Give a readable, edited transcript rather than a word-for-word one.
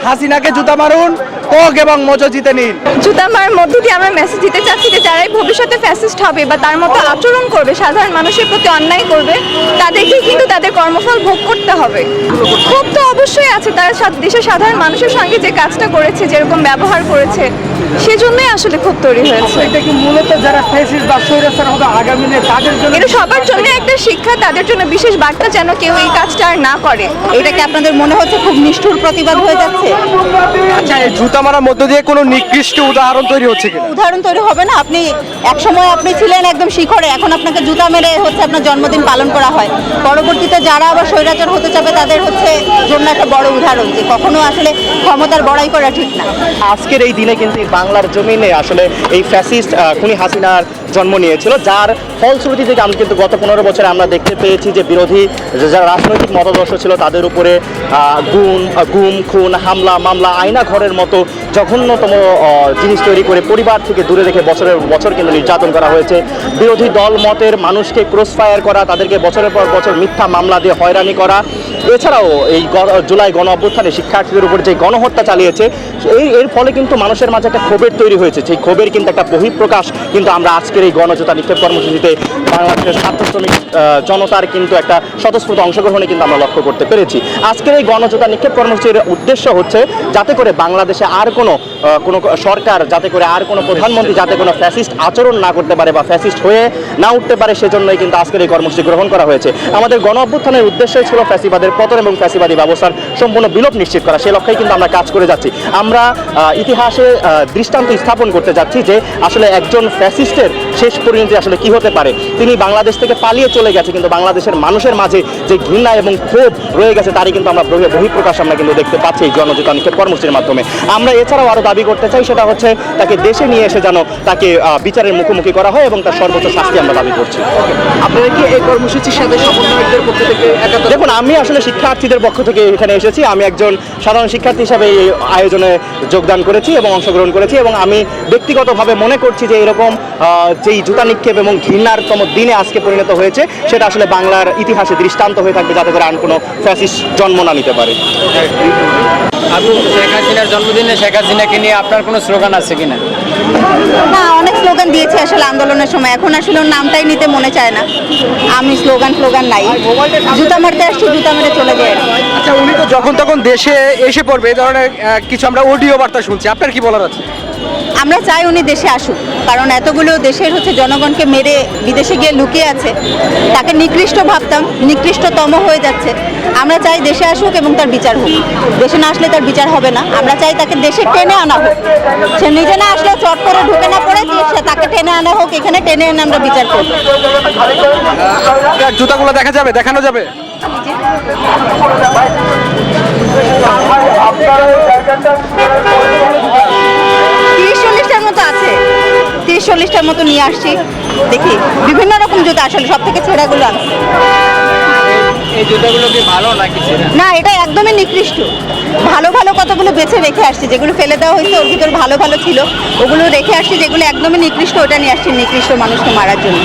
হাসিনাকে জুতা মারুন, কক এবং মোজো জিতে নিন। জুতা মারার মধ্য দিয়ে আমরা মেসেজ দিতে চাচ্ছি যে যারাই ভবিষ্যতে ফ্যাসিস্ট হবে বা তার মতো আচরণ করবে, সাধারণ মানুষের প্রতি অন্যায় করবে, তাদেরকেই কিন্তু তাদের কর্মফল ভোগ করতে হবে। খুব তো অবশ্যই আছে, তারা দেশের সাধারণ মানুষের সঙ্গে যে কাজটা করেছে, যেরকম ব্যবহার করেছে, সেজন্যই আসলে খুব তৈরি হয়েছে। এটা কি মূলত যারা ফ্যাসিস্ট বা স্বৈরাচার হবে আগামী দিনে তাদের জন্য? এটা সবার জন্য একটা শিক্ষা, তাদের জন্য বিশেষ বার্তা, যেন কেউ এই কাজটা আর না করে। এটা কি আপনাদের মনে হচ্ছে খুব নিষ্ঠুর প্রতিবাদ হয়ে যাচ্ছে? আচ্ছা, এই জুতা মারার মধ্য দিয়ে কোনো নিকৃষ্ট উদাহরণ তৈরি হচ্ছে কিনা? উদাহরণ তৈরি হবে না। আপনি একসময় আপনি ছিলেন একদম শিখরে, এখন আপনাকে জুতা মেরে হচ্ছে আপনার জন্মদিন পালন করা হয়। পরবর্তীতে যারা আবার স্বৈরাচার হতে চাবে তাদের হচ্ছে জন্য একটা বড় উদাহরণ যে কখনো আসলে ক্ষমতার বড়াই করা ঠিক না। আজকের এই দিনে কিন্তু বাংলার জমিনে আসলে এই ফ্যাসিস্ট খুনি হাসিনার জন্ম নিয়েছিল, যার ফলশ্রুতি থেকে আমি কিন্তু গত 15 বছরে আমরা দেখতে পেয়েছি যে বিরোধী যারা রাজনৈতিক মতাদর্শ ছিল তাদের উপরে গুম খুন হামলা মামলা আয়না ঘরের মতো জঘন্যতম জিনিস তৈরি করে পরিবার থেকে দূরে রেখে বছরের বছর কিন্তু নির্যাতন করা হয়েছে। বিরোধী দল মতের মানুষকে ক্রসফায়ার করা, তাদেরকে বছরের পর বছর মিথ্যা মামলা দিয়ে হয়রানি করা, এছাড়াও এই জুলাই গণ অভ্যুত্থানে শিক্ষার্থীদের উপর যে গণহত্যা চালিয়েছে, এর ফলে কিন্তু মানুষের মাঝে একটা ক্ষোভের তৈরি হয়েছে। সেই ক্ষোভের কিন্তু একটা বহিঃপ্রকাশ কিন্তু আমরা আজকের এই গণজোতা নিক্ষেপ কর্মসূচিতে বাংলাদেশের ছাত্র শ্রমিক জনতার কিন্তু একটা স্বতঃস্ফূর্ত অংশগ্রহণে কিন্তু আমরা লক্ষ্য করতে পেরেছি। আজকের এই গণজোতা নিক্ষেপ কর্মসূচির উদ্দেশ্য হচ্ছে যাতে করে বাংলাদেশে আর কোনো সরকার, যাতে করে আর কোনো প্রধানমন্ত্রী যাতে কোনো ফ্যাসিস্ট আচরণ না করতে পারে বা ফ্যাসিস্ট হয়ে না উঠতে পারে, সেজন্যই কিন্তু আজকের এই কর্মসূচি গ্রহণ করা হয়েছে। আমাদের গণ অভ্যুত্থানের উদ্দেশ্যই ছিল ফ্যাসিবাদের পতন এবং ফ্যাসিবাদী ব্যবস্থার সম্পূর্ণ বিলোপ নিশ্চিত করা। সেই লক্ষ্যেই কিন্তু আমরা কাজ করে যাচ্ছি। আমরা ইতিহাসে দৃষ্টান্ত স্থাপন করতে যাচ্ছি যে আসলে একজন ফ্যাসিস্টের শেষ পরিণতি আসলে কি হতে পারে। তিনি বাংলাদেশ থেকে পালিয়ে চলে গেছে, কিন্তু বাংলাদেশের মানুষের মাঝে যে ঘৃণা এবং ক্ষোভ রয়ে গেছে তারই কিন্তু আমরা বহিঃপ্রকাশ আমরা কিন্তু দেখতে পাচ্ছি এই গণজোতা নিক্ষেপ কর্মসূচির মাধ্যমে। আমরা এছাড়াও আরও দাবি করতে চাই, সেটা হচ্ছে তাকে দেশে নিয়ে এসে যেন তাকে বিচারের মুখোমুখি করা হয় এবং তার সর্বোচ্চ শাস্তি আমরা দাবি করছি। আপনারা কি এই কর্মসূচির সাথে সমন্বয়কদের পক্ষ থেকে? দেখুন, আমি আসলে শিক্ষার্থীদের পক্ষ থেকে এখানে এসেছি। আমি একজন সাধারণ শিক্ষার্থী হিসাবে এই আয়োজনে যোগদান করেছি এবং অংশগ্রহণ করেছি, এবং আমি ব্যক্তিগতভাবে মনে করছি যে এরকম যেই জুতা নিক্ষেপ এবং ঘৃণারতম দিনে আজকে পরিণত হয়েছে, সেটা আসলে বাংলার ইতিহাসে দৃষ্টান্ত হয়ে থাকবে, যাতে করে আর কোনো ফ্যাসিস্ট জন্ম না নিতে পারে। আপু, শেখ হাসিনার জন্মদিনে শেখ হাসিনাকে নিয়ে আপনার কোনো স্লোগান আছে কিনা? না, অনেক স্লোগান দিয়েছে আসলে আন্দোলনের সময়, এখন আসলে ওর নামটাই নিতে মনে চায় না। আমি স্লোগান নাই, জুতা মারতে আসছি, জুতা মেরে চলে যায়। আচ্ছা, উনি তো যখন তখন দেশে এসে পড়বে, এই ধরনের কিছু আমরা অডিও বার্তা শুনছি, আপনার কি বলার আছে? আমরা চাই উনি দেশে আসুক, কারণ এতগুলো দেশের হচ্ছে জনগণকে মেরে বিদেশে গিয়ে লুকিয়ে আছে, তাকে নিকৃষ্ট ভাবতাম, নিকৃষ্টতম হয়ে যাচ্ছে। আমরা চাই দেশে আসুক এবং তার বিচার হোক। দেশে না আসলে তার বিচার হবে না। আমরা চাই তাকে দেশে টেনে আনা হোক, সে নিজে না আসলে চট করে ঢুকে না পড়ে, তাকে টেনে আনা হোক, এখানে টেনে এনে আমরা বিচার করব। জুতাগুলো দেখানো যাবে? মতো আছে, 30-40টার মতো নিয়ে আসছি। দেখি বিভিন্ন রকম জুতা, আসলে সব থেকে ছেঁড়াগুলো আছে। এই জুতাগুলো কি ভালো নাকি? না, এটা একদমই নিকৃষ্ট। ভালো ভালো কতগুলো বেছে রেখে আসছি, যেগুলো ফেলে দেওয়া হয়েছে ওর ভিতর ভালো ভালো ছিল, ওগুলো রেখে আসছি। যেগুলো একদমই নিকৃষ্ট ওটা নিয়ে আসছি, নিকৃষ্ট মানুষকে মারার জন্য।